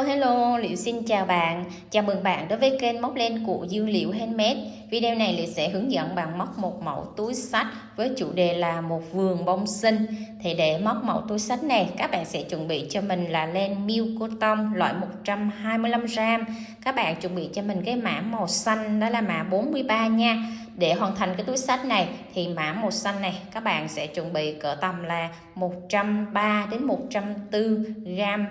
Hello, Liệu xin chào bạn. Chào mừng bạn đến với kênh móc len của Dương Liệu Handmade. Video này Liệu sẽ hướng dẫn bạn móc một mẫu túi xách với chủ đề là một vườn bông xinh. Thì để móc mẫu túi xách này, các bạn sẽ chuẩn bị cho mình là len Milk Cotton loại 125g. Các bạn chuẩn bị cho mình cái mã màu xanh, đó là mã 43 nha. Để hoàn thành cái túi xách này thì mã màu xanh này các bạn sẽ chuẩn bị cỡ tầm là 130 đến 140g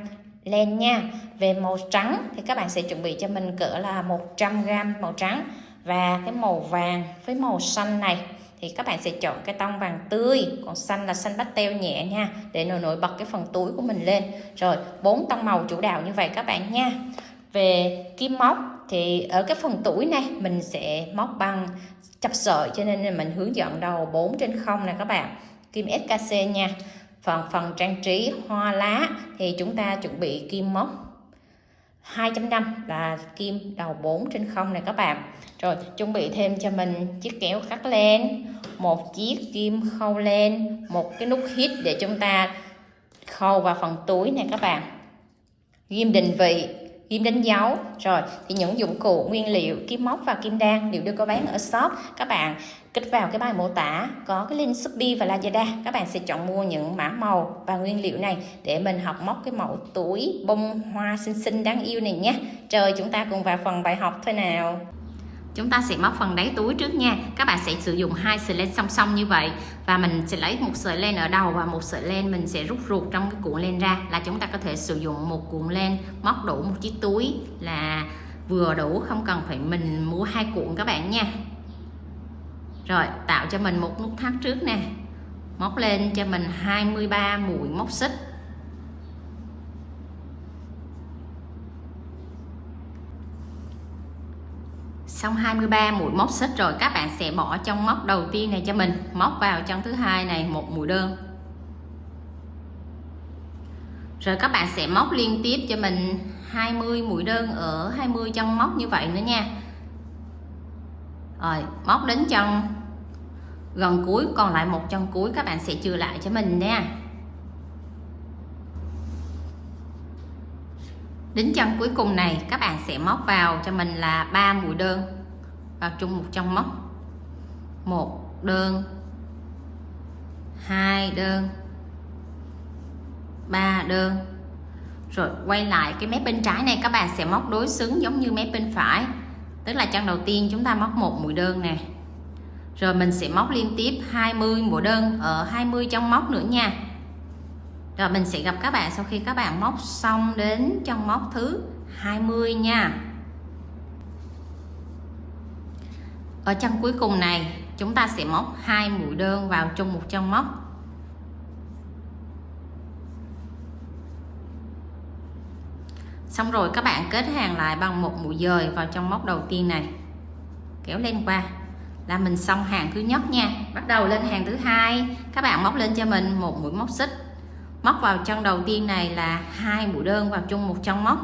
len nha. Về màu trắng thì các bạn sẽ chuẩn bị cho mình cỡ là 100g màu trắng, và cái màu vàng với màu xanh này thì các bạn sẽ chọn cái tông vàng tươi, còn xanh là xanh pastel nhẹ nha, để nổi bật cái phần túi của mình lên. Rồi 4 tông màu chủ đạo như vậy các bạn nha. Về kim móc thì ở cái phần túi này mình sẽ móc bằng chập sợi, cho nên mình hướng dẫn đầu 4/0 này các bạn, kim SKC nha. Phần trang trí hoa lá thì chúng ta chuẩn bị kim móc 2.5 là kim đầu 4/0 này các bạn. Rồi chuẩn bị thêm cho mình chiếc kéo cắt len, một chiếc kim khâu len, một cái nút hít để chúng ta khâu vào phần túi này các bạn, ghim định vị, ghim đánh dấu. Rồi thì những dụng cụ nguyên liệu kim móc và kim đan đều đều có bán ở shop. Các bạn kích vào cái bài mô tả có cái link Shopee và Lazada, các bạn sẽ chọn mua những mã màu và nguyên liệu này để mình học móc cái mẫu túi bông hoa xinh xinh đáng yêu này nhé. Rồi chúng ta cùng vào phần bài học thôi nào. Chúng ta sẽ móc phần đáy túi trước nha. Các bạn sẽ sử dụng hai sợi len song song như vậy, và mình sẽ lấy một sợi len ở đầu và một sợi len mình sẽ rút ruột trong cái cuộn len ra, là chúng ta có thể sử dụng một cuộn len móc đủ một chiếc túi là vừa đủ, không cần phải mình mua 2 cuộn các bạn nha. Rồi tạo cho mình một nút thắt trước nè, móc lên cho mình 23 mũi móc xích. Xong 23 mũi móc xích rồi, các bạn sẽ bỏ trong móc đầu tiên này cho mình, móc vào chân thứ hai này một mũi đơn. Rồi các bạn sẽ móc liên tiếp cho mình 20 mũi đơn ở 20 chân móc như vậy nữa nha. Rồi móc đến chân gần cuối, còn lại một chân cuối các bạn sẽ chừa lại cho mình nha. Đến chân cuối cùng này các bạn sẽ móc vào cho mình là 3 mũi đơn vào chung một chân móc, 1 đơn, 2 đơn, 3 đơn. Rồi quay lại cái mép bên trái này các bạn sẽ móc đối xứng giống như mép bên phải, tức là chân đầu tiên chúng ta móc một mũi đơn nè, rồi mình sẽ móc liên tiếp 20 mũi đơn ở 20 chân móc nữa nha. Rồi mình sẽ gặp các bạn sau khi các bạn móc xong đến chân móc thứ 20 nha. Ở chân cuối cùng này chúng ta sẽ móc 2 mũi đơn vào chung một chân móc. Xong rồi các bạn kết hàng lại bằng một mũi dời vào trong móc đầu tiên này, kéo lên qua là mình xong hàng thứ nhất nha. Bắt đầu lên hàng thứ hai, các bạn móc lên cho mình một mũi móc xích, móc vào chân đầu tiên này là 2 mũi đơn vào chung một chân móc.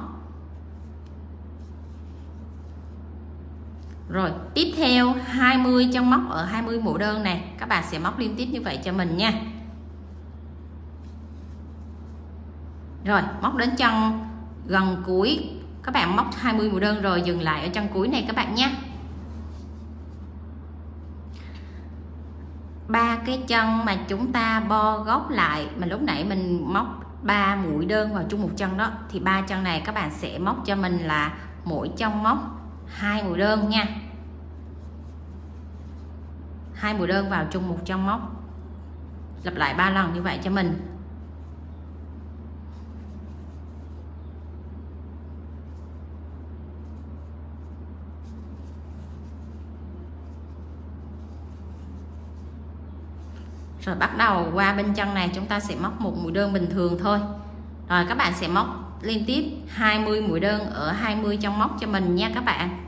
Rồi tiếp theo 20 chân móc ở 20 mũi đơn này, các bạn sẽ móc liên tiếp như vậy cho mình nha. Rồi móc đến chân gần cuối, các bạn móc 20 mũi đơn rồi dừng lại ở chân cuối này các bạn nhé. 3 cái chân mà chúng ta bo góc lại mà lúc nãy mình móc 3 mũi đơn vào chung một chân đó, thì 3 chân này các bạn sẽ móc cho mình là mỗi chân móc 2 mũi đơn nha. 2 mũi đơn vào chung một chân móc, lặp lại 3 lần như vậy cho mình. Rồi bắt đầu qua bên chân này chúng ta sẽ móc một mũi đơn bình thường thôi. Rồi các bạn sẽ móc liên tiếp 20 mũi đơn ở 20 chân móc cho mình nha các bạn.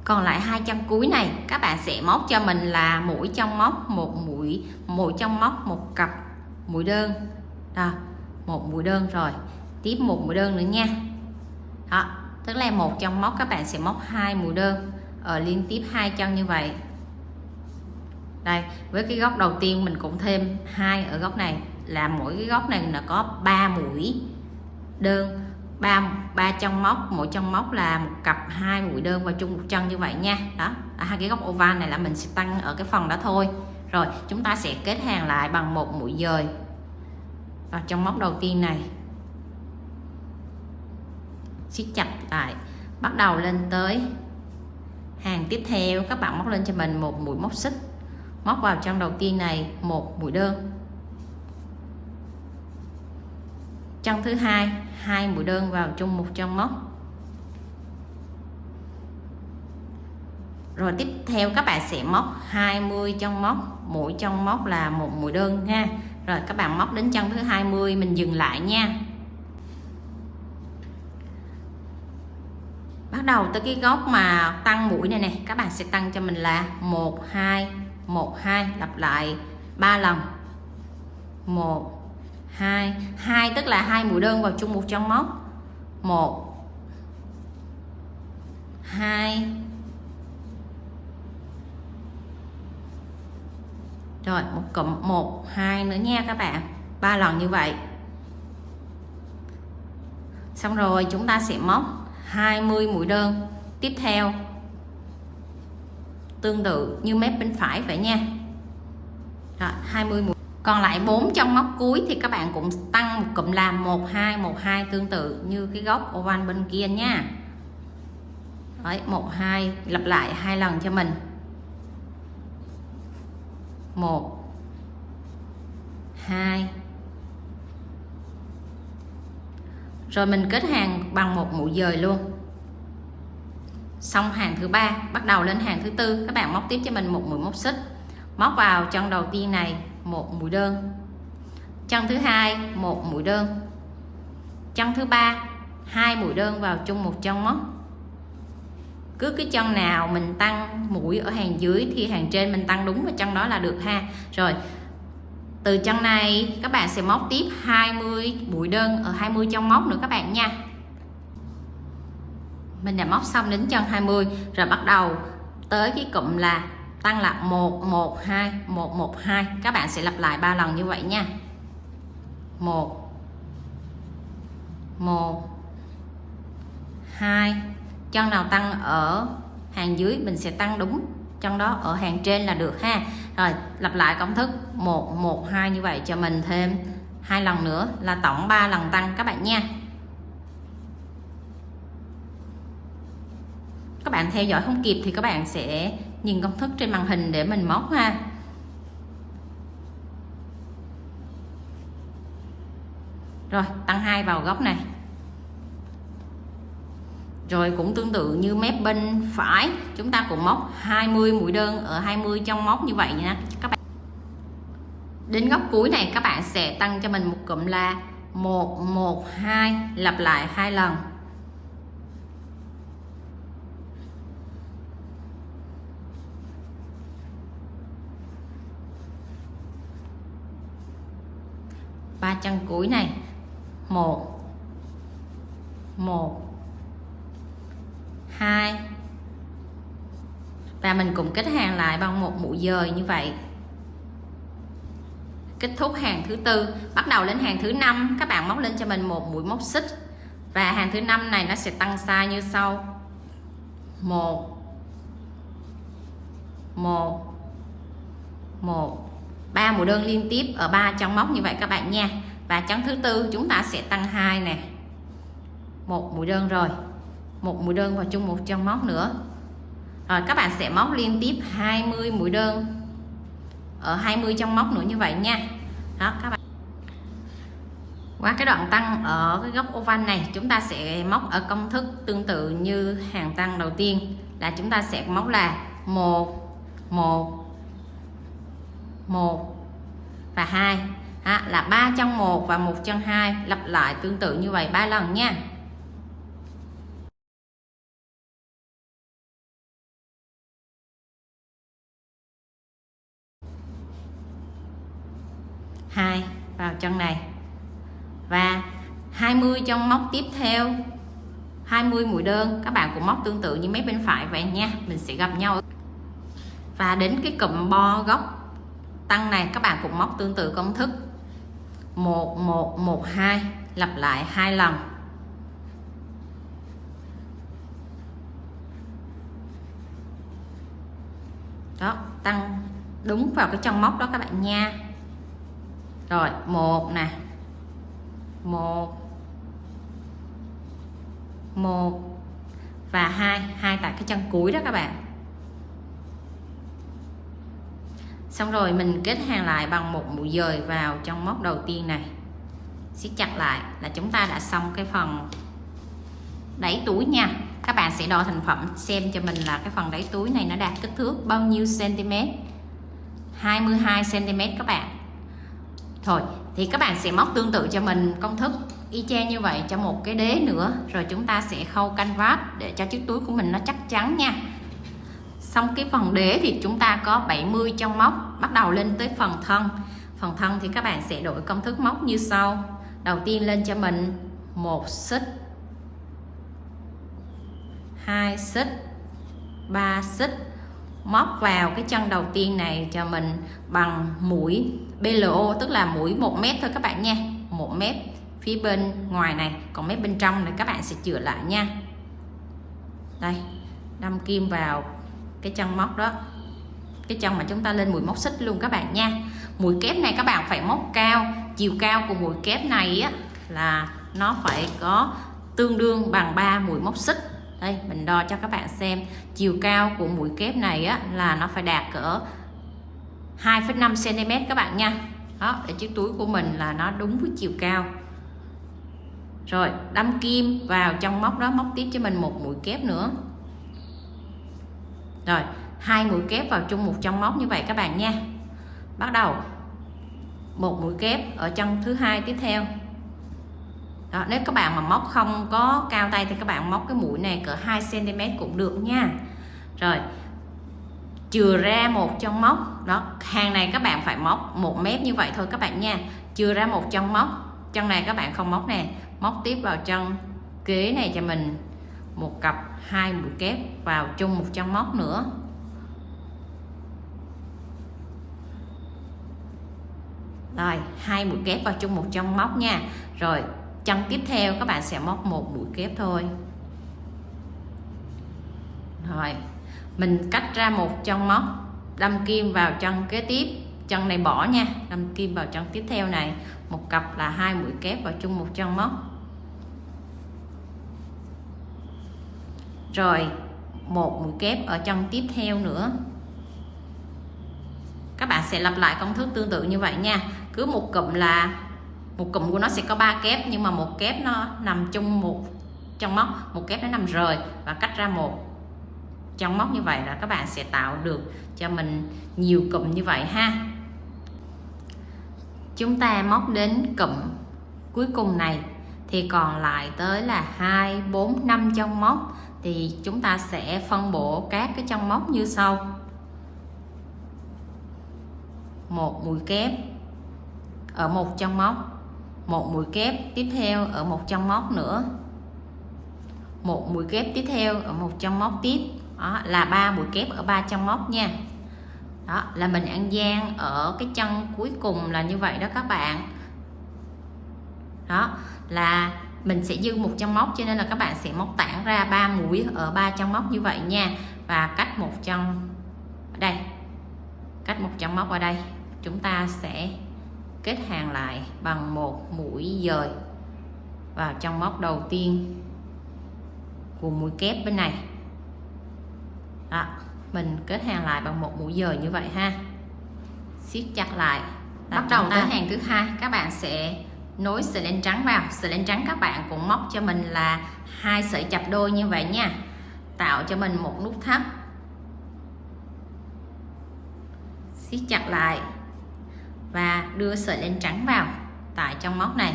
Còn lại 2 chân cuối này các bạn sẽ móc cho mình là mỗi chân móc một mũi, mỗi chân móc một cặp mũi đơn. Đó, một mũi đơn rồi. tiếp một mũi đơn nữa nha. Đó, tức là một trong móc các bạn sẽ móc 2 mũi đơn ở liên tiếp 2 chân như vậy. Đây, với cái góc đầu tiên mình cũng thêm 2 ở góc này, là mỗi cái góc này là có 3 mũi đơn, 3 chân móc, mỗi chân móc là một cặp 2 mũi đơn vào chung một chân như vậy nha. Đó, hai cái góc oval này là mình sẽ tăng ở cái phần đó thôi. Rồi chúng ta sẽ kết hàng lại bằng một mũi dời vào trong móc đầu tiên này, siết chặt lại, bắt đầu lên tới hàng tiếp theo, các bạn móc lên cho mình một mũi móc xích, móc vào chân đầu tiên này một mũi đơn, chân thứ hai 2 mũi đơn vào chung một chân móc. Rồi tiếp theo các bạn sẽ móc 20 chân móc, mỗi chân móc là một mũi đơn nha. Rồi các bạn móc đến chân thứ 20 mình dừng lại nha. Bắt đầu tới cái góc mà tăng mũi này nè, các bạn sẽ tăng cho mình là 1 2 1 2, lặp lại 3 lần. 1 2 2 tức là 2 mũi đơn vào chung một chân móc. 1 2. Rồi một cụm 1 2 nữa nha các bạn, 3 lần như vậy. Xong rồi chúng ta sẽ móc 20 mũi đơn tiếp theo, tương tự như mép bên phải vậy nha. Rồi 20 mũi. Còn lại 4 chân móc cuối thì các bạn cũng tăng một cụm làm 1 2 tương tự như cái góc oval bên kia nha. Đấy, 1 2 lặp lại 2 lần cho mình. 1 2. Rồi mình kết hàng bằng một mũi dời luôn. Xong hàng thứ ba, bắt đầu lên hàng thứ tư, các bạn móc tiếp cho mình một mũi móc xích, móc vào chân đầu tiên này một mũi đơn, chân thứ hai một mũi đơn, chân thứ ba 2 mũi đơn vào chung một chân móc. Cứ cái chân nào mình tăng mũi ở hàng dưới thì hàng trên mình tăng đúng vào chân đó là được ha. Rồi từ chân này các bạn sẽ móc tiếp 20 mũi đơn ở 20 chân móc nữa các bạn nha. Mình đã móc xong đến chân 20 rồi, bắt đầu tới cái cụm là tăng là 1 1 2 1 1 2, các bạn sẽ lặp lại 3 lần như vậy nha. 1 1 2, chân nào tăng ở hàng dưới mình sẽ tăng đúng chân đó ở hàng trên là được ha. Rồi lặp lại công thức 1 1 2 như vậy cho mình thêm 2 lần nữa là tổng 3 lần tăng các bạn nha. Các bạn theo dõi không kịp thì các bạn sẽ nhìn công thức trên màn hình để mình móc ha. Rồi tăng 2 vào góc này. Rồi cũng tương tự như mép bên phải, chúng ta cũng móc 20 mũi đơn ở 20 chân móc như vậy nha các bạn. Đến góc cuối này các bạn sẽ tăng cho mình một cụm là 1 1 2, lặp lại 2 lần. Ba chân cuối này 1 1 2, và mình cũng kết hàng lại bằng một mũi dời như vậy. Kết thúc hàng thứ tư, bắt đầu lên hàng thứ năm, các bạn móc lên cho mình một mũi móc xích, và hàng thứ năm này nó sẽ tăng size như sau: 1 1 1, 3 mũi đơn liên tiếp ở 3 chân móc như vậy các bạn nha. Và chân thứ tư chúng ta sẽ tăng 2 nè, một mũi đơn, rồi một mũi đơn vào chung một chân móc nữa. Rồi các bạn sẽ móc liên tiếp 20 mũi đơn ở 20 chân móc nữa như vậy nha. Đó các bạn. Qua cái đoạn tăng ở cái góc oval này, chúng ta sẽ móc ở công thức tương tự như hàng tăng đầu tiên, là chúng ta sẽ móc là 1 1 1 và 2, là 3 chân 1 và 1 chân 2, lặp lại tương tự như vậy 3 lần nha. Hai vào chân này và 20 trong móc tiếp theo, 20 mũi đơn, các bạn cũng móc tương tự như mép bên phải vậy nha. Mình sẽ gặp nhau và đến cái cụm bo góc tăng này các bạn cũng móc tương tự công thức 1 1 1 2, lặp lại 2 lần. Đó, tăng đúng vào cái chân móc đó các bạn nha. Rồi, 1 nè. 1 1 và 2 tại cái chân cuối đó các bạn. Xong rồi mình kết hàng lại bằng một mũi dời vào trong móc đầu tiên này. Siết chặt lại là chúng ta đã xong cái phần đáy túi nha. Các bạn sẽ đo thành phẩm xem cho mình là cái phần đáy túi này nó đạt kích thước bao nhiêu cm. 22 cm các bạn. Thôi thì các bạn sẽ móc tương tự cho mình công thức y chang như vậy cho một cái đế nữa, rồi chúng ta sẽ khâu canvas để cho chiếc túi của mình nó chắc chắn nha. Xong cái phần đế thì chúng ta có 70 trong móc. Bắt đầu lên tới phần thân. Phần thân thì các bạn sẽ đổi công thức móc như sau. Đầu tiên lên cho mình 1 xích, 2 xích, 3 xích, móc vào cái chân đầu tiên này cho mình bằng mũi BLO, tức là mũi 1 mét thôi các bạn nha. 1 mét phía bên ngoài này, còn mét bên trong này các bạn sẽ chữa lại nha. Đây, đâm kim vào cái chân móc đó, cái chân mà chúng ta lên mũi móc xích luôn các bạn nha. Mũi kép này các bạn phải móc cao, chiều cao của mũi kép này á là nó phải có tương đương bằng 3 mũi móc xích. Đây mình đo cho các bạn xem, chiều cao của mũi kép này á là nó phải đạt cỡ 2,5 cm các bạn nha. Đó, để chiếc túi của mình là nó đúng với chiều cao. Rồi đâm kim vào trong móc đó, móc tiếp cho mình một mũi kép nữa. Rồi 2 mũi kép vào chung một trong móc như vậy các bạn nha. Bắt đầu một mũi kép ở chân thứ hai tiếp theo. Đó, nếu các bạn mà móc không có cao tay thì các bạn móc cái mũi này cỡ 2 cm cũng được nha. Rồi chừa ra một trong móc. Đó, hàng này các bạn phải móc 1 mét như vậy thôi các bạn nha. Chừa ra một trong móc. Chân này các bạn không móc nè, móc tiếp vào chân kế này cho mình một cặp 2 mũi kép vào chung một trong móc nữa. Rồi 2 mũi kép vào chung một trong móc nha. Rồi chân tiếp theo các bạn sẽ móc một mũi kép thôi. Rồi mình cắt ra một chân móc, đâm kim vào chân kế tiếp, chân này bỏ nha, đâm kim vào chân tiếp theo này, một cặp là 2 mũi kép vào chung một chân móc. Rồi một mũi kép ở chân tiếp theo nữa. Các bạn sẽ lặp lại công thức tương tự như vậy nha. Cứ một cụm là một cụm của nó sẽ có 3 kép, nhưng mà một kép nó nằm chung một chân móc, một kép nó nằm rời và cắt ra một chân móc như vậy là các bạn sẽ tạo được cho mình nhiều cụm như vậy ha. Chúng ta móc đến cụm cuối cùng này thì còn lại tới là 2, 4, 5 chân móc, thì chúng ta sẽ phân bổ các cái chân móc như sau. Một mũi kép ở một chân móc, một mũi kép tiếp theo ở một chân móc nữa, một mũi kép tiếp theo ở một chân móc tiếp. Đó là 3 mũi kép ở 3 chân móc nha. Đó là mình ăn gian ở cái chân cuối cùng là như vậy đó các bạn. Đó là mình sẽ dư một chân móc, cho nên là các bạn sẽ móc tản ra 3 mũi ở 3 chân móc như vậy nha, và cách một chân ở đây, cách một chân móc ở đây, chúng ta sẽ kết hàng lại bằng một mũi dời vào chân móc đầu tiên của mũi kép bên này. Đó, mình kết hàng lại bằng một mũi dời như vậy ha, siết chặt lại. Bắt đầu tới hàng thứ hai, các bạn sẽ nối sợi len trắng vào. Sợi len trắng các bạn cũng móc cho mình là 2 sợi chập đôi như vậy nha, tạo cho mình một nút thắt, siết chặt lại và đưa sợi len trắng vào tại trong móc này.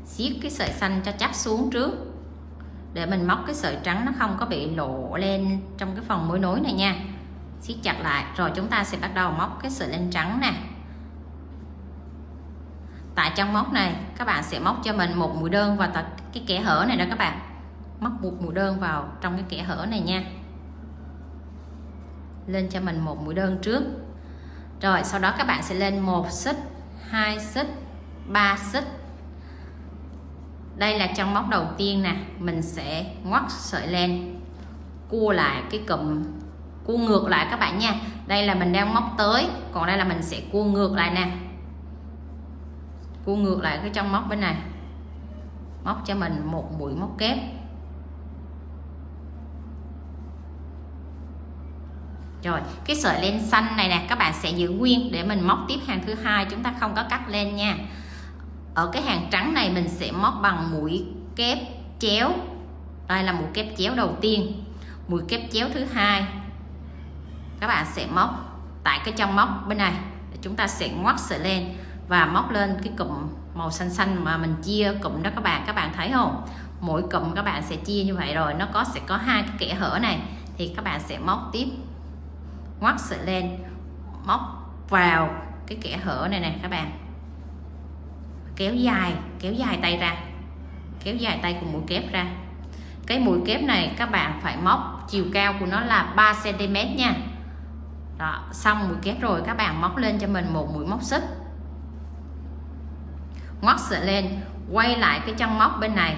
Siết cái sợi xanh cho chắc xuống trước để mình móc cái sợi trắng nó không có bị lộ lên trong cái phần mối nối này nha. Siết chặt lại rồi chúng ta sẽ bắt đầu móc cái sợi len trắng nè. Tại trong móc này các bạn sẽ móc cho mình một mũi đơn vào cái kẽ hở này đó các bạn, móc một mũi đơn vào trong cái kẽ hở này nha, lên cho mình một mũi đơn trước. Rồi sau đó các bạn sẽ lên 1 xích, 2 xích, 3 xích. Đây là trong móc đầu tiên nè, mình sẽ ngoắt sợi len, cua lại cái cụm, cua ngược lại các bạn nha. Đây là mình đang móc tới, còn đây là mình sẽ cua ngược lại nè, cua ngược lại cái trong móc bên này, móc cho mình một mũi móc kép. Rồi cái sợi len xanh này nè các bạn sẽ giữ nguyên để mình móc tiếp hàng thứ hai, chúng ta không có cắt len nha. Ở cái hàng trắng này mình sẽ móc bằng mũi kép chéo, đây là mũi kép chéo đầu tiên. Mũi kép chéo thứ hai các bạn sẽ móc tại cái trong móc bên này, chúng ta sẽ ngoắt sợi len và móc lên cái cụm màu xanh xanh mà mình chia cụm đó các bạn thấy không? Mỗi cụm các bạn sẽ chia như vậy, rồi nó sẽ có hai cái kẽ hở này thì các bạn sẽ móc tiếp, ngoắt sợi len, móc vào cái kẽ hở này nè các bạn, kéo dài tay ra, kéo dài tay của mũi kép ra. Cái mũi kép này các bạn phải móc chiều cao của nó là 3 cm nha. Đó, xong mũi kép rồi các bạn móc lên cho mình một mũi móc xích, ngoắt sợi len, quay lại cái chân móc bên này,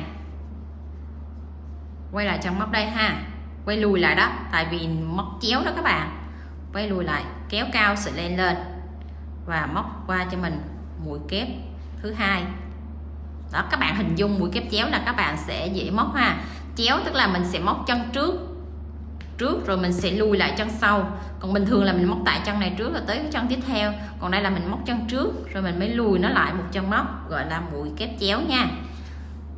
quay lại chân móc đây ha, quay lùi lại đó, tại vì móc chéo đó các bạn, quay lùi lại, kéo cao sợi len lên và móc qua cho mình mũi kép thứ hai. Đó, các bạn hình dung mũi kép chéo là các bạn sẽ dễ móc ha. Chéo tức là mình sẽ móc chân trước rồi mình sẽ lùi lại chân sau, còn bình thường là mình móc tại chân này trước rồi tới cái chân tiếp theo, còn đây là mình móc chân trước rồi mình mới lùi nó lại một chân móc, gọi là mũi kép chéo nha.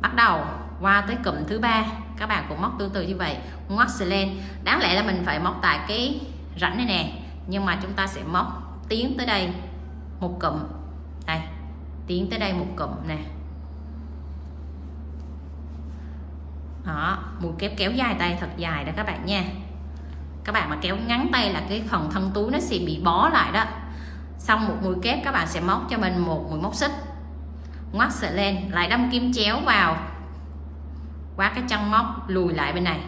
Bắt đầu qua tới cụm thứ ba các bạn cũng móc tương tự như vậy, ngoắt sợi len. Đáng lẽ là mình phải móc tại cái rãnh này nè, nhưng mà chúng ta sẽ móc tiến tới đây một cụm, đây tiến tới đây một cụm nè. Đó, mũi kép kéo dài tay thật dài đó các bạn nha. Các bạn mà kéo ngắn tay là cái phần thân túi nó sẽ bị bó lại đó. Xong một mũi kép các bạn sẽ móc cho mình một mũi móc xích, ngoắt sợi len, lại đâm kim chéo vào qua cái chân móc, lùi lại bên này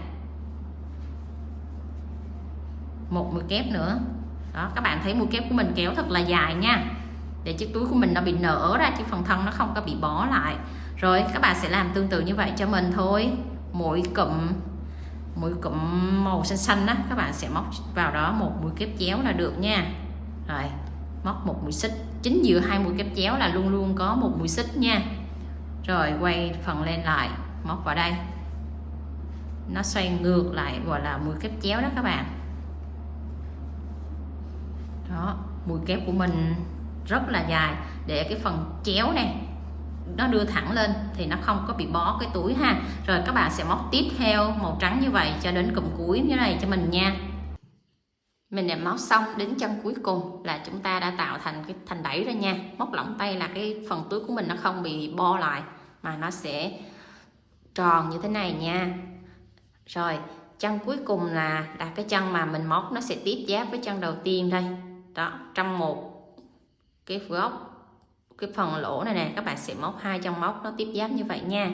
một mũi kép nữa. Đó, các bạn thấy mũi kép của mình kéo thật là dài nha, để chiếc túi của mình nó bị nở ra chứ phần thân nó không có bị bó lại. Rồi các bạn sẽ làm tương tự như vậy cho mình thôi. Mỗi cụm màu xanh xanh đó các bạn sẽ móc vào đó một mũi kép chéo là được nha. Rồi móc một mũi xích, chính giữa hai mũi kép chéo là luôn luôn có một mũi xích nha. Rồi quay phần lên lại, móc vào đây, nó xoay ngược lại gọi là mũi kép chéo đó các bạn. Đó, mũi kép của mình rất là dài để cái phần chéo này nó đưa thẳng lên thì nó không có bị bó cái túi ha. Rồi các bạn sẽ móc tiếp theo màu trắng như vậy cho đến cụm cuối như này cho mình nha. Mình đã móc xong đến chân cuối cùng là chúng ta đã tạo thành cái thành đẩy rồi nha. Móc lỏng tay là cái phần túi của mình nó không bị bo lại mà nó sẽ tròn như thế này nha. Rồi chân cuối cùng là cái chân mà mình móc nó sẽ tiếp giáp với chân đầu tiên đây. Đó, trong một cái góc cái phần lỗ này nè các bạn sẽ móc hai chân móc nó tiếp giáp như vậy nha.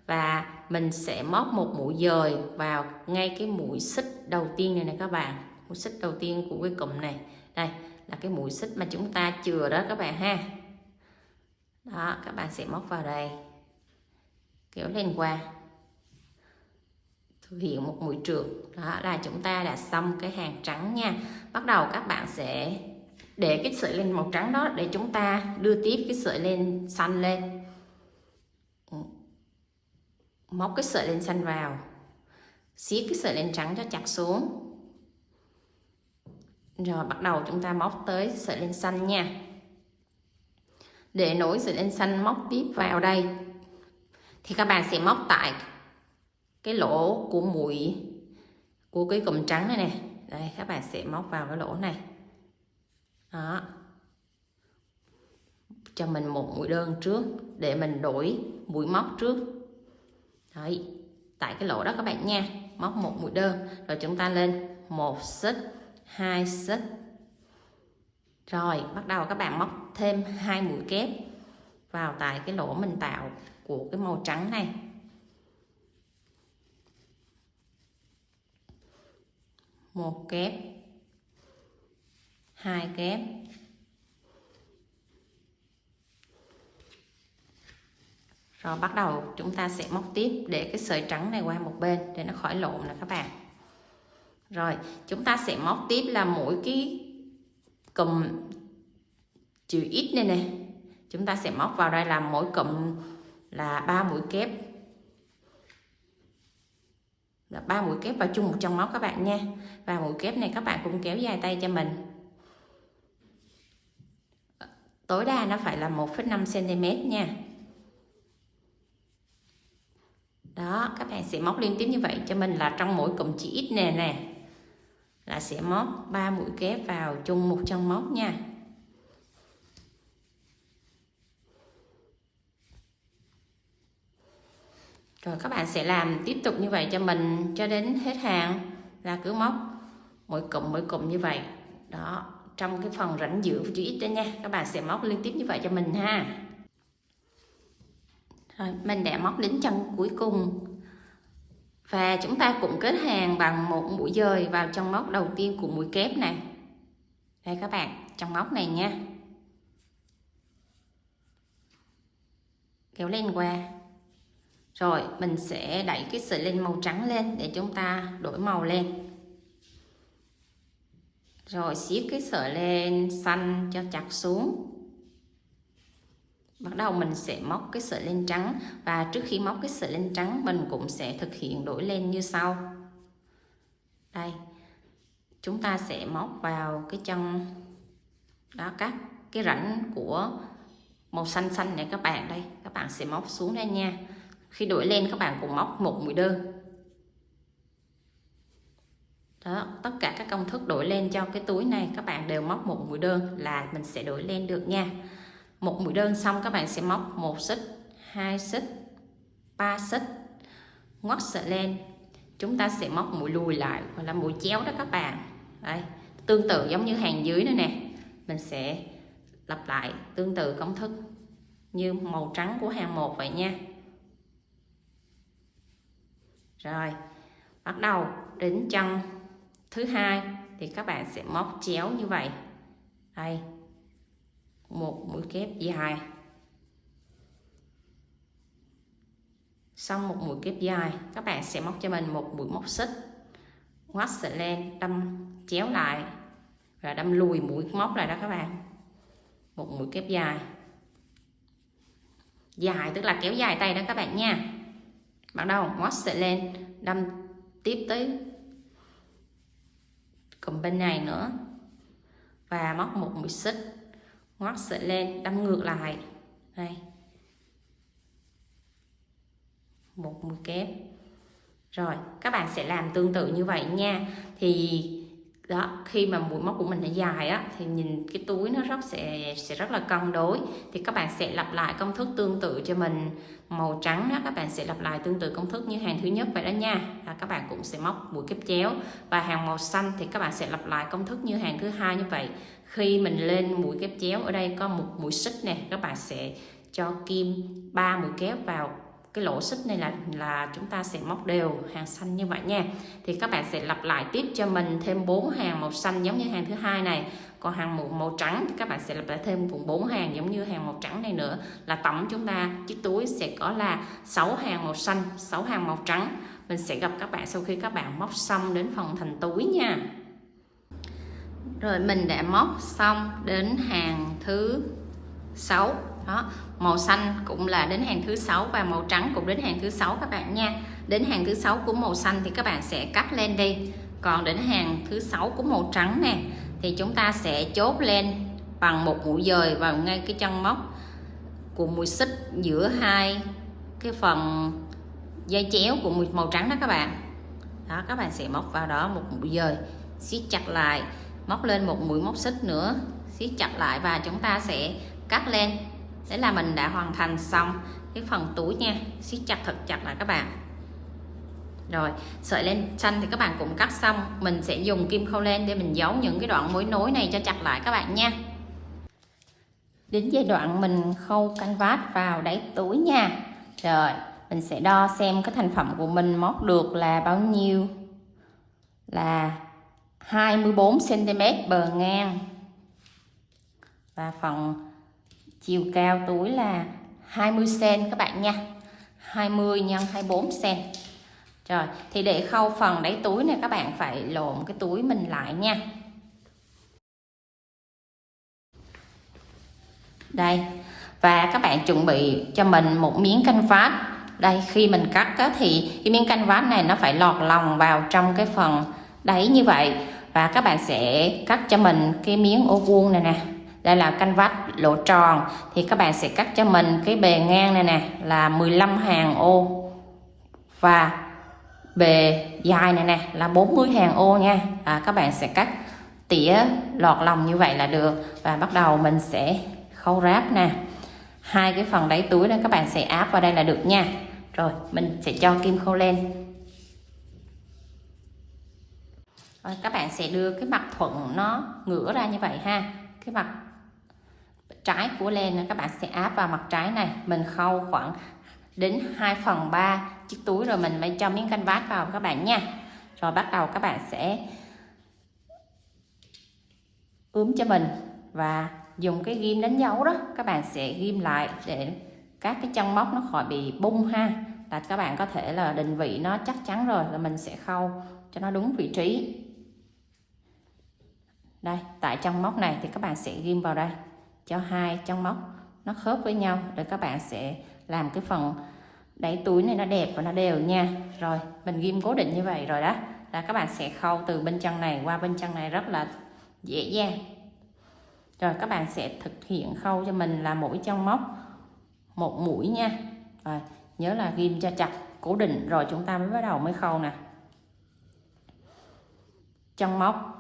Và mình sẽ móc một mũi dời vào ngay cái mũi xích đầu tiên này nè các bạn. Mũi xích đầu tiên của cái cụm này, đây là cái mũi xích mà chúng ta chừa đó các bạn ha. Đó, các bạn sẽ móc vào đây, kéo lên qua, thực hiện một mũi trượt. Đó là chúng ta đã xong cái hàng trắng nha. Bắt đầu các bạn sẽ để cái sợi len màu trắng đó để chúng ta đưa tiếp cái sợi len xanh lên, móc cái sợi len xanh vào, siết cái sợi len trắng cho chặt xuống. Rồi bắt đầu chúng ta móc tới sợi len xanh nha. Để nối sợi len xanh móc tiếp vào đây thì các bạn sẽ móc tại cái lỗ của mũi của cái cụm trắng này nè. Đây các bạn sẽ móc vào cái lỗ này. Đó, cho mình một mũi đơn trước để mình đổi mũi móc trước. Đấy, tại cái lỗ đó các bạn nha, móc một mũi đơn rồi chúng ta lên một xích, hai xích. Rồi bắt đầu các bạn móc thêm hai mũi kép vào tại cái lỗ mình tạo của cái màu trắng này. Một kép, hai kép, rồi bắt đầu chúng ta sẽ móc tiếp để cái sợi trắng này qua một bên để nó khỏi lộn nè các bạn. Rồi chúng ta sẽ móc tiếp là mỗi cái cụm chữ X này nè, chúng ta sẽ móc vào đây là mỗi cụm là 3 mũi kép, là 3 mũi kép vào chung một trong móc các bạn nha. Và mũi kép này các bạn cũng kéo dài tay cho mình, tối đa nó phải là 1,5 cm nha. Đó, các bạn sẽ móc liên tiếp như vậy cho mình là trong mỗi cụm chữ X này nè là sẽ móc 3 mũi kép vào chung một chân móc nha. Rồi các bạn sẽ làm tiếp tục như vậy cho mình cho đến hết hàng, là cứ móc mỗi cụm như vậy. Đó, trong cái phần rãnh giữa chữ X đó nha, các bạn sẽ móc liên tiếp như vậy cho mình ha. Rồi mình đã móc đến chân cuối cùng và chúng ta cũng kết hàng bằng một mũi dời vào trong móc đầu tiên của mũi kép này. Đây các bạn, trong móc này nha, kéo lên qua. Rồi mình sẽ đẩy cái sợi len màu trắng lên để chúng ta đổi màu lên. Rồi siết cái sợi len xanh cho chặt xuống. Bắt đầu mình sẽ móc cái sợi len trắng, và trước khi móc cái sợi len trắng mình cũng sẽ thực hiện đổi len như sau. Đây, chúng ta sẽ móc vào cái chân đó, các cái rãnh của màu xanh xanh này các bạn. Đây, các bạn sẽ móc xuống đây nha. Khi đổi len các bạn cũng móc một mũi đơn. Đó, tất cả các công thức đổi len cho cái túi này các bạn đều móc một mũi đơn là mình sẽ đổi len được nha. Một mũi đơn xong các bạn sẽ móc 1 xích, 2 xích, 3 xích, ngoắt sợi len. Chúng ta sẽ móc mũi lùi lại, hoặc là mũi chéo đó các bạn. Đây, tương tự giống như hàng dưới nữa nè. Mình sẽ lặp lại tương tự công thức như màu trắng của hàng 1 vậy nha. Rồi, bắt đầu đến chân thứ hai thì các bạn sẽ móc chéo như vậy. Đây, một mũi kép dài, xong một mũi kép dài các bạn sẽ móc cho mình một mũi móc xích, ngoắt sợi len, đâm chéo lại và đâm lùi mũi móc lại đó các bạn. Một mũi kép dài, dài tức là kéo dài tay đó các bạn nha. Bắt đầu ngoắt sợi len, đâm tiếp tới cụm bên này nữa và móc một mũi xích, ngoắt sợi len, đâm ngược lại. Đây, một mũi kép. Rồi các bạn sẽ làm tương tự như vậy nha. Thì đó, khi mà mũi móc của mình nó dài á thì nhìn cái túi nó sẽ rất là cân đối. Thì các bạn sẽ lặp lại công thức tương tự cho mình màu trắng đó, các bạn sẽ lặp lại tương tự công thức như hàng thứ nhất vậy đó nha. Các bạn cũng sẽ móc mũi kép chéo, và hàng màu xanh thì các bạn sẽ lặp lại công thức như hàng thứ hai như vậy. Khi mình lên mũi kép chéo, ở đây có một mũi xích nè, các bạn sẽ cho kim 3 mũi kép vào cái lỗ xích này là chúng ta sẽ móc đều hàng xanh như vậy nha. Thì các bạn sẽ lặp lại tiếp cho mình thêm 4 hàng màu xanh giống như hàng thứ hai này. Còn hàng màu trắng thì các bạn sẽ lặp lại thêm 4 hàng giống như hàng màu trắng này nữa, là tổng chúng ta chiếc túi sẽ có là 6 hàng màu xanh, 6 hàng màu trắng. Mình sẽ gặp các bạn sau khi các bạn móc xong đến phần thành túi nha. Rồi mình đã móc xong đến hàng thứ 6 đó, màu xanh cũng là đến hàng thứ 6 và màu trắng cũng đến hàng thứ 6 các bạn nha. Đến hàng thứ 6 của màu xanh thì các bạn sẽ cắt lên đi. Còn đến hàng thứ 6 của màu trắng nè thì chúng ta sẽ chốt lên bằng một mũi dời vào ngay cái chân móc của mũi xích giữa hai cái phần dây chéo của màu trắng đó các bạn. Đó, các bạn sẽ móc vào đó một mũi dời, siết chặt lại, móc lên một mũi móc xích nữa, siết chặt lại và chúng ta sẽ cắt lên. Đấy là mình đã hoàn thành xong cái phần túi nha. Siết chặt thật chặt lại các bạn. Rồi sợi len xanh thì các bạn cũng cắt xong. Mình sẽ dùng kim khâu len để mình giấu những cái đoạn mối nối này cho chặt lại các bạn nha. Đến giai đoạn mình khâu canvas vào đáy túi nha. Rồi mình sẽ đo xem cái thành phẩm của mình móc được là bao nhiêu. Là 24 cm bờ ngang. Và phần chiều cao túi là 20 cm các bạn nha. 20 x 24 cm. Rồi thì để khâu phần đáy túi này các bạn phải lộn cái túi mình lại nha. Đây. Và các bạn chuẩn bị cho mình một miếng canvas. Đây, khi mình cắt á, thì cái miếng canvas này nó phải lọt lòng vào trong cái phần đáy như vậy. Và các bạn sẽ cắt cho mình cái miếng ô vuông này nè. Đây là canvas lỗ tròn. Thì các bạn sẽ cắt cho mình cái bề ngang này nè là 15 hàng ô. Và bề dài này nè là 40 hàng ô nha. Các bạn sẽ cắt tỉa lọt lòng như vậy là được. Và bắt đầu mình sẽ khâu ráp nè. Hai cái phần đáy túi đó các bạn sẽ áp vào đây là được nha. Rồi mình sẽ cho kim khâu lên. Rồi, các bạn sẽ đưa cái mặt thuận nó ngửa ra như vậy ha. Cái mặt trái của lên các bạn sẽ áp vào mặt trái này. Mình khâu khoảng đến 2/3 chiếc túi rồi mình mới cho miếng canvas vào các bạn nha. Rồi bắt đầu các bạn sẽ ướm cho mình và dùng cái ghim đánh dấu đó, các bạn sẽ ghim lại để các cái chân móc nó khỏi bị bung ha. Là các bạn có thể là định vị nó chắc chắn rồi là mình sẽ khâu cho nó đúng vị trí. Đây, tại chân móc này thì các bạn sẽ ghim vào đây cho hai chân móc nó khớp với nhau để các bạn sẽ làm cái phần đáy túi này nó đẹp và nó đều nha. Rồi mình ghim cố định như vậy rồi đó, là các bạn sẽ khâu từ bên chân này qua bên chân này rất là dễ dàng. Rồi các bạn sẽ thực hiện khâu cho mình là mỗi chân móc một mũi nha. Rồi nhớ là ghim cho chặt cố định rồi chúng ta mới bắt đầu mới khâu nè. Chân móc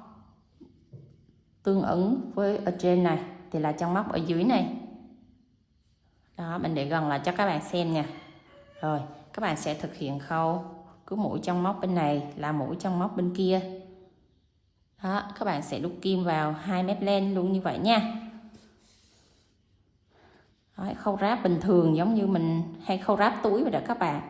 tương ứng với ở trên này thì là chân móc ở dưới này. Đó, mình để gần lại cho các bạn xem nha. Rồi các bạn sẽ thực hiện khâu cứ mỗi chân móc bên này là mỗi chân móc bên kia. Đó, các bạn sẽ đút kim vào 2 mét len luôn như vậy nha. Đó, khâu ráp bình thường giống như mình hay khâu ráp túi vậy đó các bạn.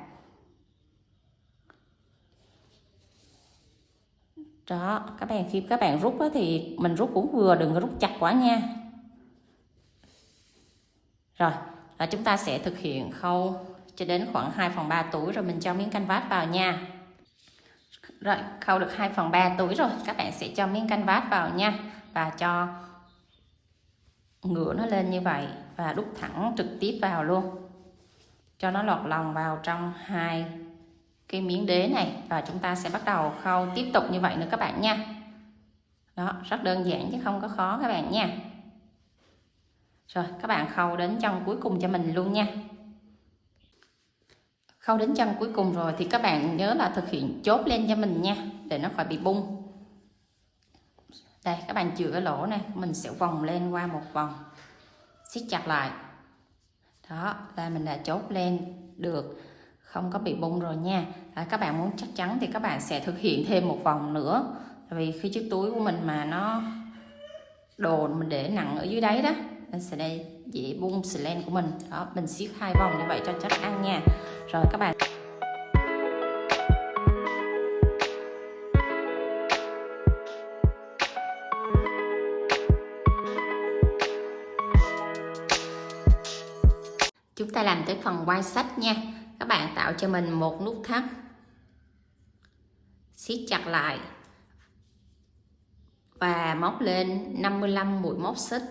Đó, các bạn khi các bạn rút đó thì mình rút cũng vừa, đừng có rút chặt quá nha. Rồi, là chúng ta sẽ thực hiện khâu cho đến khoảng 2/3 túi rồi mình cho miếng canvas vào nha. Rồi, khâu được 2/3 túi rồi, các bạn sẽ cho miếng canvas vào nha. Và cho ngửa nó lên như vậy và đút thẳng trực tiếp vào luôn. Cho nó lọt lòng vào trong hai cái miếng đế này. Và chúng ta sẽ bắt đầu khâu tiếp tục như vậy nữa các bạn nha. Đó, rất đơn giản chứ không có khó các bạn nha. Rồi, các bạn khâu đến chân cuối cùng cho mình luôn nha. Khâu đến chân cuối cùng rồi thì các bạn nhớ là thực hiện chốt lên cho mình nha, để nó khỏi bị bung. Đây, các bạn chừa cái lỗ này, mình sẽ vòng lên qua một vòng, siết chặt lại. Đó, là mình đã chốt lên được, không có bị bung rồi nha. Các bạn muốn chắc chắn thì các bạn sẽ thực hiện thêm một vòng nữa. Vì khi chiếc túi của mình mà nó đồ mình để nặng ở dưới đáy đó, nên sẽ đây dễ bung sờ len của mình. Đó, mình siết 2 vòng như vậy cho chắc ăn nha. Rồi các bạn chúng ta làm tới phần quai sách nha. Các bạn tạo cho mình một nút thắt, siết chặt lại và móc lên 55 mũi móc xích.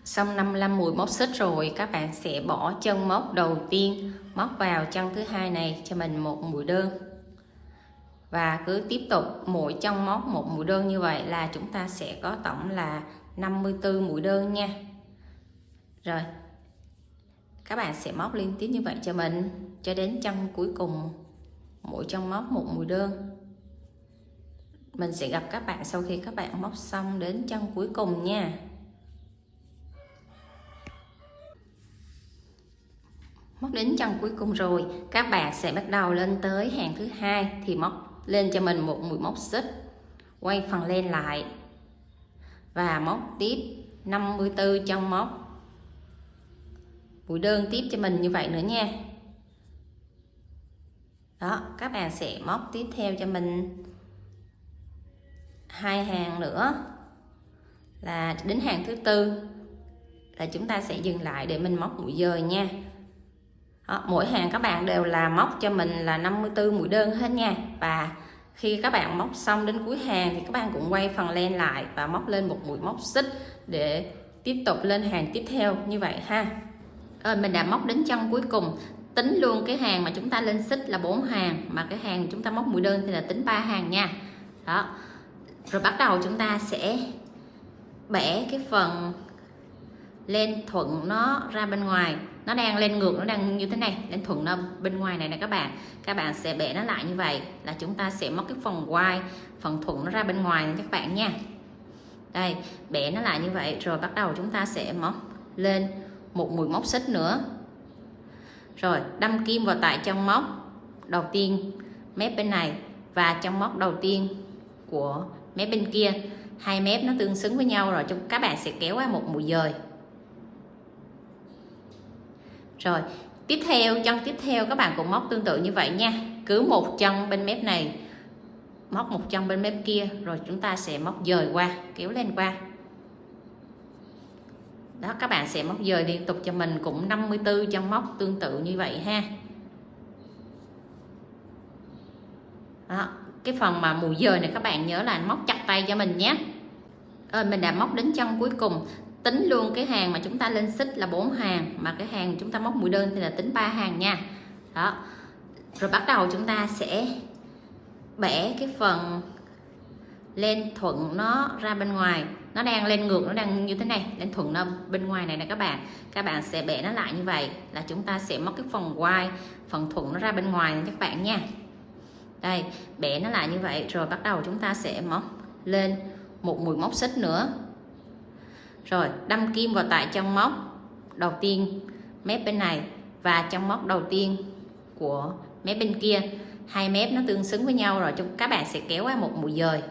Xong 55 mũi móc xích rồi, các bạn sẽ bỏ chân móc đầu tiên, móc vào chân thứ hai này cho mình một mũi đơn. Và cứ tiếp tục mỗi chân móc một mũi đơn như vậy là chúng ta sẽ có tổng là 54 mũi đơn nha. Rồi các bạn sẽ móc liên tiếp như vậy cho mình cho đến chân cuối cùng, mỗi chân móc một mũi đơn. Mình sẽ gặp các bạn sau khi các bạn móc xong đến chân cuối cùng nha. Móc đến chân cuối cùng rồi, các bạn sẽ bắt đầu lên tới hàng thứ hai thì móc lên cho mình một mũi móc xích, quay phần len lại và móc tiếp 54 chân móc mũi đơn tiếp cho mình như vậy nữa nha. Đó, các bạn sẽ móc tiếp theo cho mình 2 hàng nữa, là đến hàng thứ tư là chúng ta sẽ dừng lại để mình móc mũi dời nha. Đó, mỗi hàng các bạn đều là móc cho mình là 54 mũi đơn hết nha. Và khi các bạn móc xong đến cuối hàng thì các bạn cũng quay phần len lại và móc lên một mũi móc xích để tiếp tục lên hàng tiếp theo như vậy ha. Mình đã móc đến chân cuối cùng, tính luôn cái hàng mà chúng ta lên xích là 4 hàng, mà cái hàng chúng ta móc mũi đơn thì là tính 3 hàng nha. Đó, rồi bắt đầu chúng ta sẽ bẻ cái phần len thuận nó ra bên ngoài. Nó đang lên ngược, nó đang như thế này, len thuận nó bên ngoài này nè các bạn sẽ bẻ nó lại như vậy, là chúng ta sẽ móc cái phần quai, phần thuận nó ra bên ngoài này các bạn nha. Đây, bẻ nó lại như vậy, rồi bắt đầu chúng ta sẽ móc lên một mũi móc xích nữa, rồi đâm kim vào tại chân móc đầu tiên mép bên này và chân móc đầu tiên của mép bên kia, hai mép nó tương xứng với nhau, rồi các bạn sẽ kéo qua một mũi dời. Rồi tiếp theo, chân tiếp theo các bạn cũng móc tương tự như vậy nha, cứ một chân bên mép này móc một chân bên mép kia, rồi chúng ta sẽ móc dời qua, kéo lên qua. Đó, các bạn sẽ móc dời liên tục cho mình cũng 54 chân móc tương tự như vậy ha. Đó, cái phần mà mũi dời này các bạn nhớ là móc chặt tay cho mình nhé. Mình đã móc đến chân cuối cùng, tính luôn cái hàng mà chúng ta lên xích là 4 hàng, mà cái hàng chúng ta móc mũi đơn thì là tính 3 hàng nha. Đó, rồi bắt đầu chúng ta sẽ bẻ cái phần len thuận nó ra bên ngoài. Nó đang lên ngược, nó đang như thế này, len thuận nó bên ngoài này nè các bạn sẽ bẻ nó lại như vậy, là chúng ta sẽ móc cái phần quai, phần thuận nó ra bên ngoài này các bạn nha. Đây, bẻ nó lại như vậy, rồi bắt đầu chúng ta sẽ móc lên một mũi móc xích nữa, rồi đâm kim vào tại chân móc đầu tiên mép bên này và chân móc đầu tiên của mép bên kia, hai mép nó tương xứng với nhau, rồi các bạn sẽ kéo qua một mũi dời.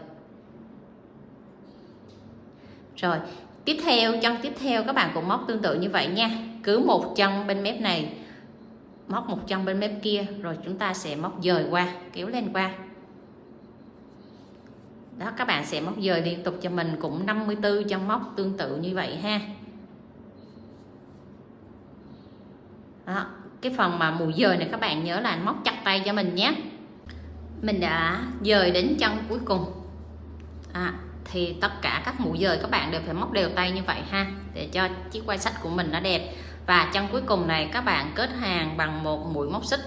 Rồi tiếp theo, chân tiếp theo các bạn cũng móc tương tự như vậy nha, cứ một chân bên mép này móc một chân bên mép kia, rồi chúng ta sẽ móc dời qua, kéo lên qua. Đó, các bạn sẽ móc dời liên tục cho mình cũng 54 chân móc tương tự như vậy ha. Đó, cái phần mà mũi dời này các bạn nhớ là móc chặt tay cho mình nhé. Mình đã dời đến chân cuối cùng, thì tất cả các mũi dời các bạn đều phải móc đều tay như vậy ha, để cho chiếc quai sách của mình nó đẹp. Và chân cuối cùng này các bạn kết hàng bằng một mũi móc xích,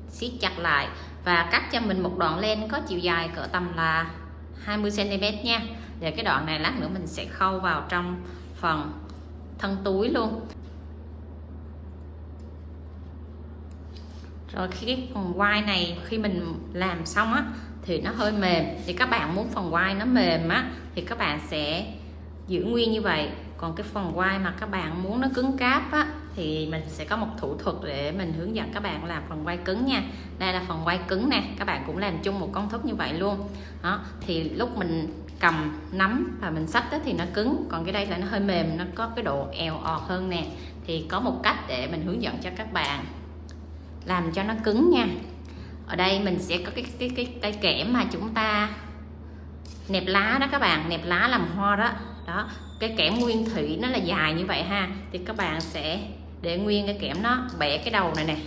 siết chặt lại và cắt cho mình một đoạn len có chiều dài cỡ tầm là 20 cm nha. Để cái đoạn này lát nữa mình sẽ khâu vào trong phần thân túi luôn. Rồi khi cái phần quai này khi mình làm xong á thì nó hơi mềm, thì các bạn muốn phần quai nó mềm á thì các bạn sẽ giữ nguyên như vậy. Còn cái phần quai mà các bạn muốn nó cứng cáp á thì mình sẽ có một thủ thuật để mình hướng dẫn các bạn làm phần quai cứng nha. Đây là phần quai cứng nè, các bạn cũng làm chung một công thức như vậy luôn. Đó, thì lúc mình cầm nắm và mình xách thì nó cứng, còn cái đây là nó hơi mềm, nó có cái độ èo ọt hơn nè. Thì có một cách để mình hướng dẫn cho các bạn làm cho nó cứng nha. Ở đây mình sẽ có cái cây kẽm mà chúng ta nẹp lá đó các bạn, nẹp lá làm hoa đó. Đó, cái kẽm nguyên thủy nó là dài như vậy ha, thì các bạn sẽ để nguyên cái kẽm nó, bẻ cái đầu này nè,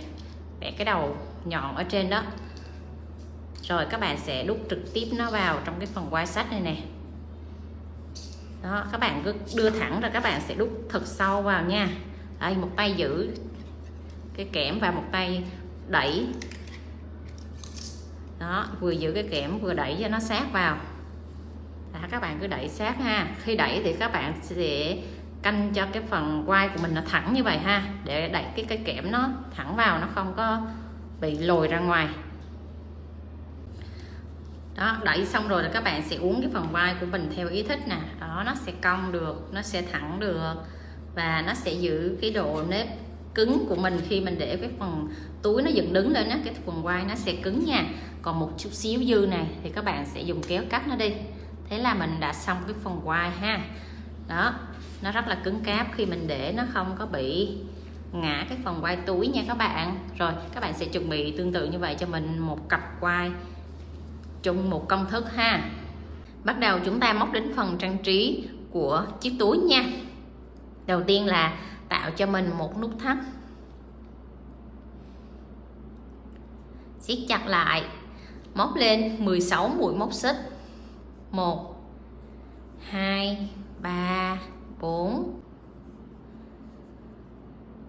bẻ cái đầu nhọn ở trên đó, rồi các bạn sẽ đút trực tiếp nó vào trong cái phần quai sách này nè. Đó, các bạn cứ đưa thẳng rồi các bạn sẽ đút thật sâu vào nha. Đây, một tay giữ cái kẽm và một tay đẩy. Đó, vừa giữ cái kẽm vừa đẩy cho nó sát vào. Các bạn cứ đẩy sát ha. Khi đẩy thì các bạn sẽ canh cho cái phần quai của mình nó thẳng như vậy ha, để đẩy cái cây kẽm nó thẳng vào, nó không có bị lồi ra ngoài. Đó, đẩy xong rồi là các bạn sẽ uốn cái phần vai của mình theo ý thích nè. Đó, nó sẽ cong được, nó sẽ thẳng được và nó sẽ giữ cái độ nếp cứng của mình khi mình để cái phần túi nó dựng đứng lên á, cái phần quai nó sẽ cứng nha. Còn một chút xíu dư này thì các bạn sẽ dùng kéo cắt nó đi. Thế là mình đã xong cái phần quai ha. Đó, nó rất là cứng cáp, khi mình để nó không có bị ngã cái phần quai túi nha các bạn. Rồi các bạn sẽ chuẩn bị tương tự như vậy cho mình một cặp quai chung một công thức ha. Bắt đầu chúng ta móc đến phần trang trí của chiếc túi nha. Đầu tiên là tạo cho mình một nút thắt, siết chặt lại, móc lên 16 mũi móc xích. 1 2 3 4.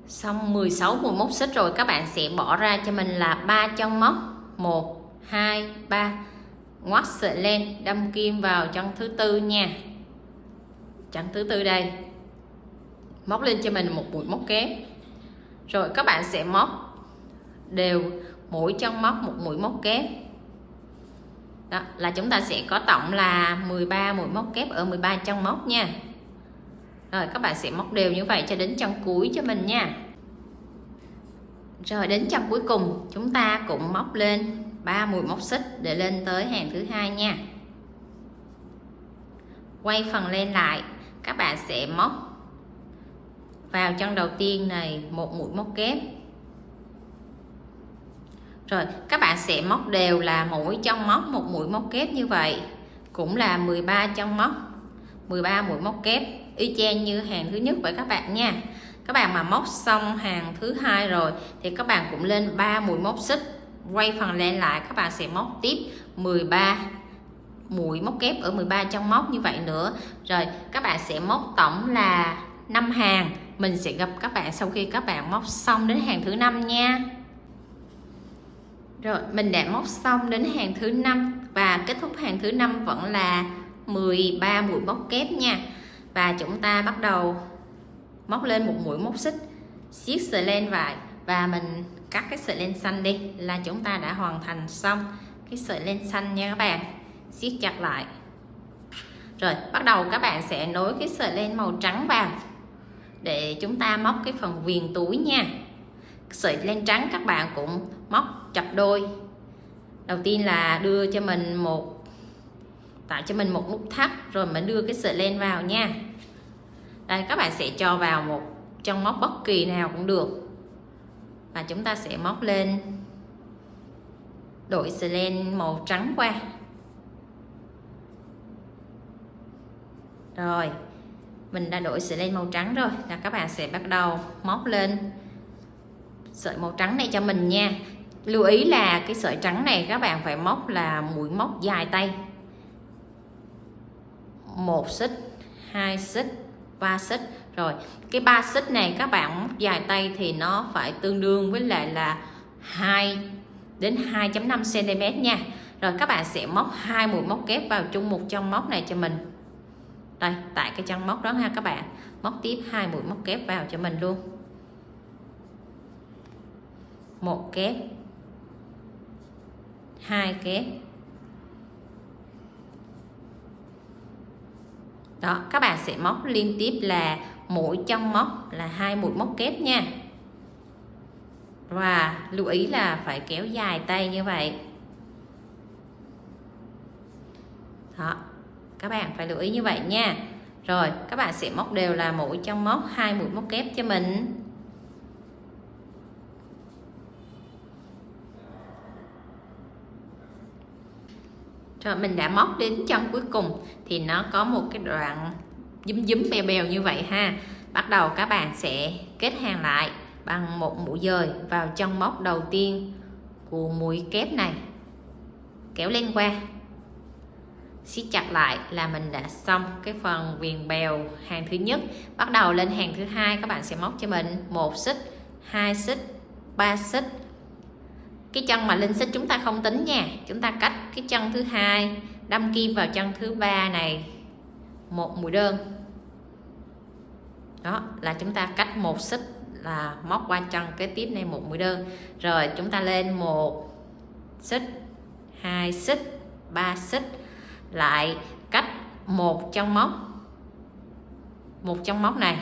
Xong 16 mũi móc xích rồi các bạn sẽ bỏ ra cho mình là 3 chân móc. 1 2 3. Ngoắt sợi len, đâm kim vào chân thứ tư nha. Chân thứ tư đây. Móc lên cho mình một mũi móc kép. Rồi các bạn sẽ móc đều mỗi chân móc một mũi móc kép. Đó là chúng ta sẽ có tổng là 13 mũi móc kép ở 13 chân móc nha. Rồi các bạn sẽ móc đều như vậy cho đến chân cuối cho mình nha. Rồi đến chân cuối cùng chúng ta cũng móc lên 3 mũi móc xích để lên tới hàng thứ hai nha. Quay phần len lại, các bạn sẽ móc vào chân đầu tiên này một mũi móc kép. Rồi các bạn sẽ móc đều là mỗi chân móc một mũi móc kép như vậy, cũng là 13 chân móc, 13 mũi móc kép y chang như hàng thứ nhất vậy các bạn nha. Các bạn mà móc xong hàng thứ hai rồi thì các bạn cũng lên 3 mũi móc xích, quay phần len lại, các bạn sẽ móc tiếp 13 mũi móc kép ở 13 chân móc như vậy nữa. Rồi các bạn sẽ móc tổng là 5 hàng. Mình sẽ gặp các bạn sau khi các bạn móc xong đến hàng thứ 5 nha. Rồi mình đã móc xong đến hàng thứ 5 và kết thúc hàng thứ 5 vẫn là 13 mũi móc kép nha. Và chúng ta bắt đầu móc lên một mũi móc xích, siết sợi len vải và mình cắt cái sợi len xanh đi là chúng ta đã hoàn thành xong cái sợi len xanh nha các bạn. Siết chặt lại. Rồi bắt đầu các bạn sẽ nối cái sợi len màu trắng vào để chúng ta móc cái phần viền túi nha. Sợi len trắng các bạn cũng móc chập đôi. Đầu tiên là đưa cho mình tạo cho mình một nút thắt, rồi mình đưa cái sợi len vào nha. Đây các bạn sẽ cho vào một chân móc bất kỳ nào cũng được và chúng ta sẽ móc lên, đổi sợi len màu trắng qua. Rồi mình đã đổi sợi len màu trắng rồi, là các bạn sẽ bắt đầu móc lên sợi màu trắng này cho mình nha. Lưu ý là cái sợi trắng này các bạn phải móc là mũi móc dài tay, 1 xích, 2 xích, 3 xích. Rồi cái 3 xích này các bạn móc dài tay thì nó phải tương đương với lại là 2 đến 2,5 cm nha. Rồi các bạn sẽ móc 2 mũi móc kép vào chung một chân móc này cho mình. Đây, tại cái chân móc đó ha các bạn, móc tiếp 2 mũi móc kép vào cho mình luôn. 1 kép, 2 kép. Đó, các bạn sẽ móc liên tiếp là mỗi chân móc là 2 mũi móc kép nha. Và lưu ý là phải kéo dài tay như vậy. Đó, các bạn phải lưu ý như vậy nha. Rồi các bạn sẽ móc đều là mỗi chân móc 2 mũi móc kép cho mình. Rồi mình đã móc đến chân cuối cùng thì nó có một cái đoạn dúm bèo bèo như vậy ha. Bắt đầu các bạn sẽ kết hàng lại bằng một mũi dời vào chân móc đầu tiên của mũi kép này, kéo lên qua, siết chặt lại là mình đã xong cái phần viền bèo hàng thứ nhất. Bắt đầu lên hàng thứ hai các bạn sẽ móc cho mình 1 xích, 2 xích, 3 xích. Cái chân mà lên xích chúng ta không tính nha, chúng ta cách cái chân thứ hai, đâm kim vào chân thứ ba này một mũi đơn. Đó là chúng ta cách 1 xích là móc qua chân kế tiếp này một mũi đơn. Rồi chúng ta lên 1 xích, 2 xích, 3 xích, lại cách một chân móc này,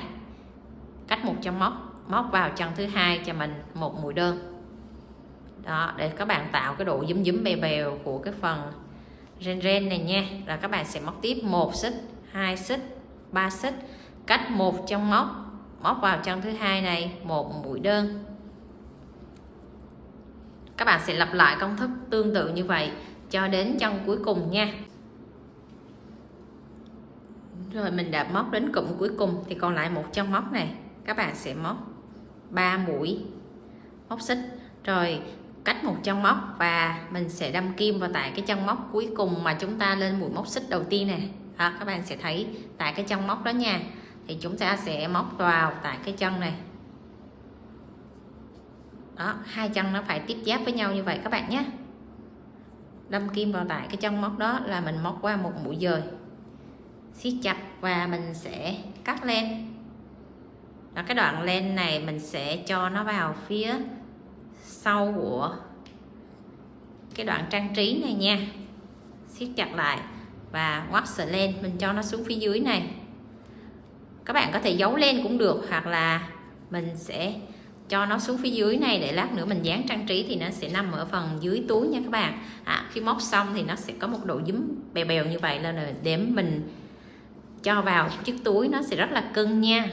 cách một chân móc móc vào chân thứ hai cho mình một mũi đơn đó, để các bạn tạo cái độ dúm dúm bèo bèo của cái phần ren ren này nha. Rồi các bạn sẽ móc tiếp 1 xích, 2 xích, 3 xích, cách một trong móc vào chân thứ hai này một mũi đơn. Các bạn sẽ lặp lại công thức tương tự như vậy cho đến chân cuối cùng nha. Rồi mình đã móc đến cụm cuối cùng thì còn lại một chân móc này, các bạn sẽ móc 3 mũi móc xích, rồi cách một chân móc và mình sẽ đâm kim vào tại cái chân móc cuối cùng mà chúng ta lên mũi móc xích đầu tiên này. Đó, các bạn sẽ thấy tại cái chân móc đó nha, thì chúng ta sẽ móc vào tại cái chân này. Đó, hai chân nó phải tiếp giáp với nhau như vậy các bạn nhé. Đâm kim vào tại cái chân móc đó là mình móc qua một mũi dời, siết chặt và mình sẽ cắt len. Đó, cái đoạn len này mình sẽ cho nó vào phía sau của cái đoạn trang trí này nha, siết chặt lại và ngoắt sợi len mình cho nó xuống phía dưới này. Các bạn có thể giấu len cũng được, hoặc là mình sẽ cho nó xuống phía dưới này để lát nữa mình dán trang trí thì nó sẽ nằm ở phần dưới túi nha các bạn. Khi móc xong thì nó sẽ có một độ dúm bèo bèo như vậy, là để mình cho vào chiếc túi nó sẽ rất là cưng nha.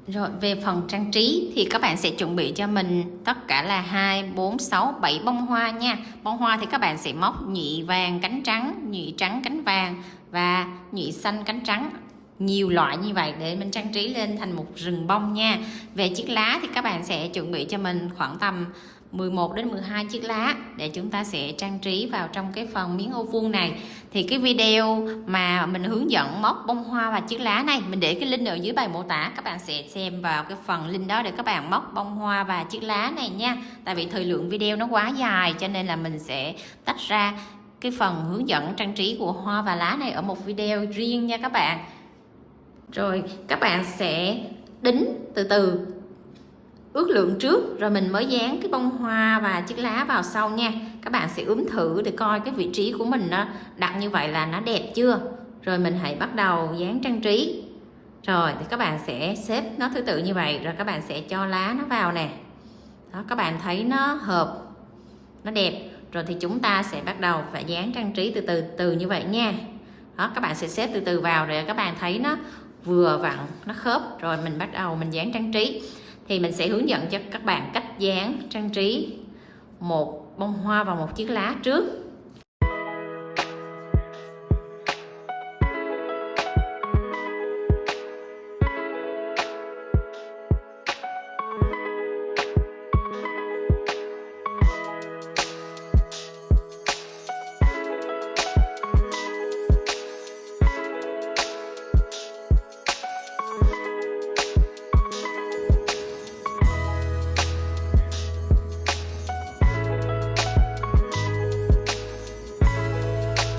Rồi về phần trang trí thì các bạn sẽ chuẩn bị cho mình tất cả là 2, 4, 6, 7 bông hoa nha. Bông hoa thì các bạn sẽ móc nhị vàng cánh trắng, nhị trắng cánh vàng và nhị xanh cánh trắng, nhiều loại như vậy để mình trang trí lên thành một rừng bông nha. Về chiếc lá thì các bạn sẽ chuẩn bị cho mình khoảng tầm 11 đến 12 chiếc lá để chúng ta sẽ trang trí vào trong cái phần miếng ô vuông này. Thì cái video mà mình hướng dẫn móc bông hoa và chiếc lá này mình để cái link ở dưới bài mô tả, các bạn sẽ xem vào cái phần link đó để các bạn móc bông hoa và chiếc lá này nha. Tại vì thời lượng video nó quá dài cho nên là mình sẽ tách ra cái phần hướng dẫn trang trí của hoa và lá này ở một video riêng nha các bạn. Rồi các bạn sẽ đính từ từ ước lượng trước rồi mình mới dán cái bông hoa và chiếc lá vào sau nha. Các bạn sẽ ướm thử để coi cái vị trí của mình nó đặt như vậy là nó đẹp chưa, rồi mình hãy bắt đầu dán trang trí. Rồi thì các bạn sẽ xếp nó thứ tự như vậy, rồi các bạn sẽ cho lá nó vào nè. Đó, các bạn thấy nó hợp, nó đẹp rồi thì chúng ta sẽ bắt đầu phải dán trang trí từ từ như vậy nha. Đó, các bạn sẽ xếp từ từ vào rồi các bạn thấy nó vừa vặn, nó khớp, rồi mình bắt đầu mình dán trang trí. Thì mình sẽ hướng dẫn cho các bạn cách dán trang trí một bông hoa và một chiếc lá trước.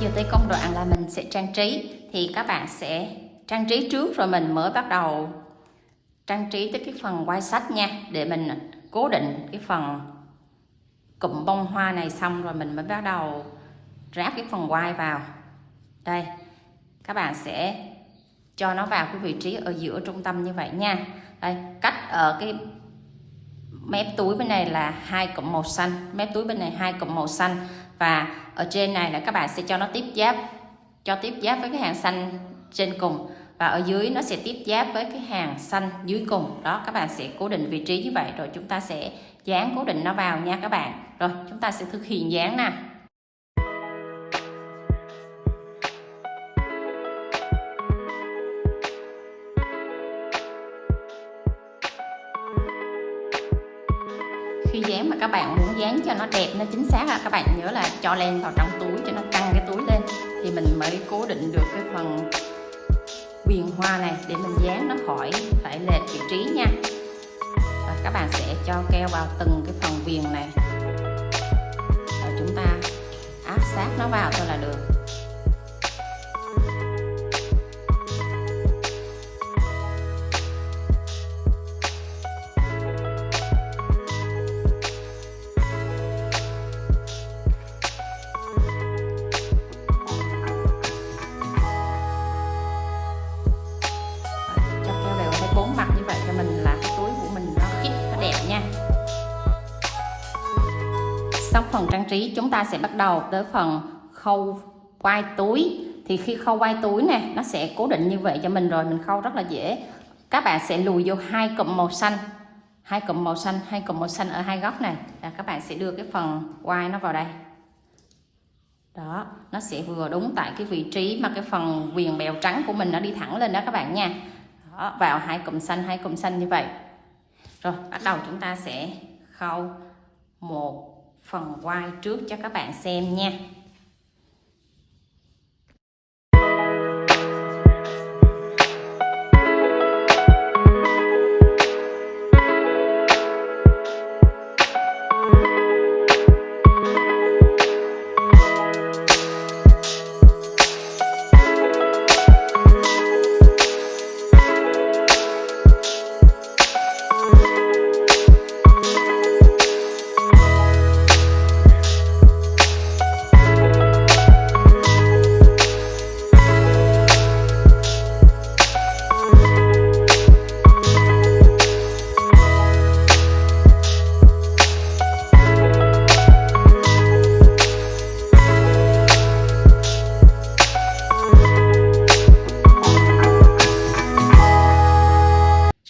Giờ tới công đoạn là mình sẽ trang trí, thì các bạn sẽ trang trí trước rồi mình mới bắt đầu trang trí tới cái phần quai sách nha, để mình cố định cái phần cụm bông hoa này xong rồi mình mới bắt đầu ráp cái phần quai vào. Đây, các bạn sẽ cho nó vào cái vị trí ở giữa trung tâm như vậy nha. Đây, cách ở cái mép túi bên này là 2 cụm màu xanh, mép túi bên này 2 cụm màu xanh, và ở trên này là các bạn sẽ cho nó tiếp giáp, với cái hàng xanh trên cùng, và ở dưới nó sẽ tiếp giáp với cái hàng xanh dưới cùng. Đó, các bạn sẽ cố định vị trí như vậy rồi chúng ta sẽ dán cố định nó vào nha các bạn. Rồi chúng ta sẽ thực hiện dán nè. Khi dán mà các bạn muốn dán cho nó đẹp, nó chính xác là các bạn nhớ là cho len vào trong túi cho nó căng cái túi lên thì mình mới cố định được cái phần viền hoa này để mình dán nó khỏi phải lệch vị trí nha. Và các bạn sẽ cho keo vào từng cái phần viền này rồi chúng ta áp sát nó vào thôi là được. Bốn mặt như vậy cho mình là cái túi của mình nó xong phần trang trí, chúng ta sẽ bắt đầu tới phần khâu quai túi. Thì khi khâu quai túi nè, nó sẽ cố định như vậy cho mình rồi, mình khâu rất là dễ. Các bạn sẽ lùi vô hai cụm màu xanh, hai cụm màu xanh ở hai góc này. Là các bạn sẽ đưa cái phần quai nó vào đây. Đó, nó sẽ vừa đúng tại cái vị trí mà cái phần viền bèo trắng của mình nó đi thẳng lên đó các bạn nha. Đó, vào hai cụm xanh như vậy. Rồi, bắt đầu chúng ta sẽ khâu một phần quai trước cho các bạn xem nha.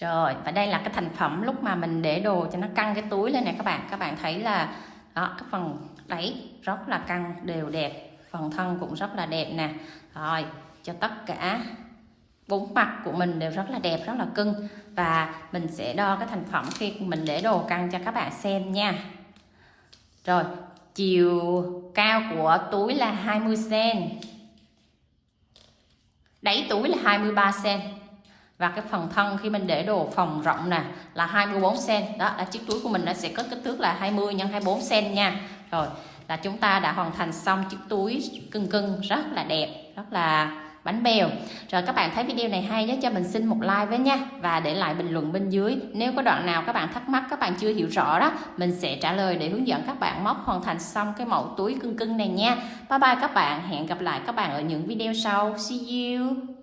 Rồi, và đây là cái thành phẩm lúc mà mình để đồ cho nó căng cái túi lên nè các bạn. Các bạn thấy là đó, cái phần đáy rất là căng đều đẹp, phần thân cũng rất là đẹp nè. Rồi, cho tất cả bốn mặt của mình đều rất là đẹp, rất là cưng. Và mình sẽ đo cái thành phẩm khi mình để đồ căng cho các bạn xem nha. Rồi, chiều cao của túi là 20 cm, đáy túi là 23 cm. Và cái phần thân khi mình để đồ phòng rộng nè là 24 cm. Đó là chiếc túi của mình nó sẽ có kích thước là 20 x 24 cm nha. Rồi là chúng ta đã hoàn thành xong chiếc túi cưng rất là đẹp, rất là bánh bèo. Rồi các bạn thấy video này hay nhớ cho mình xin một like với nha. Và để lại bình luận bên dưới. Nếu có đoạn nào các bạn thắc mắc, các bạn chưa hiểu rõ đó, mình sẽ trả lời để hướng dẫn các bạn móc hoàn thành xong cái mẫu túi cưng này nha. Bye bye các bạn, hẹn gặp lại các bạn ở những video sau. See you.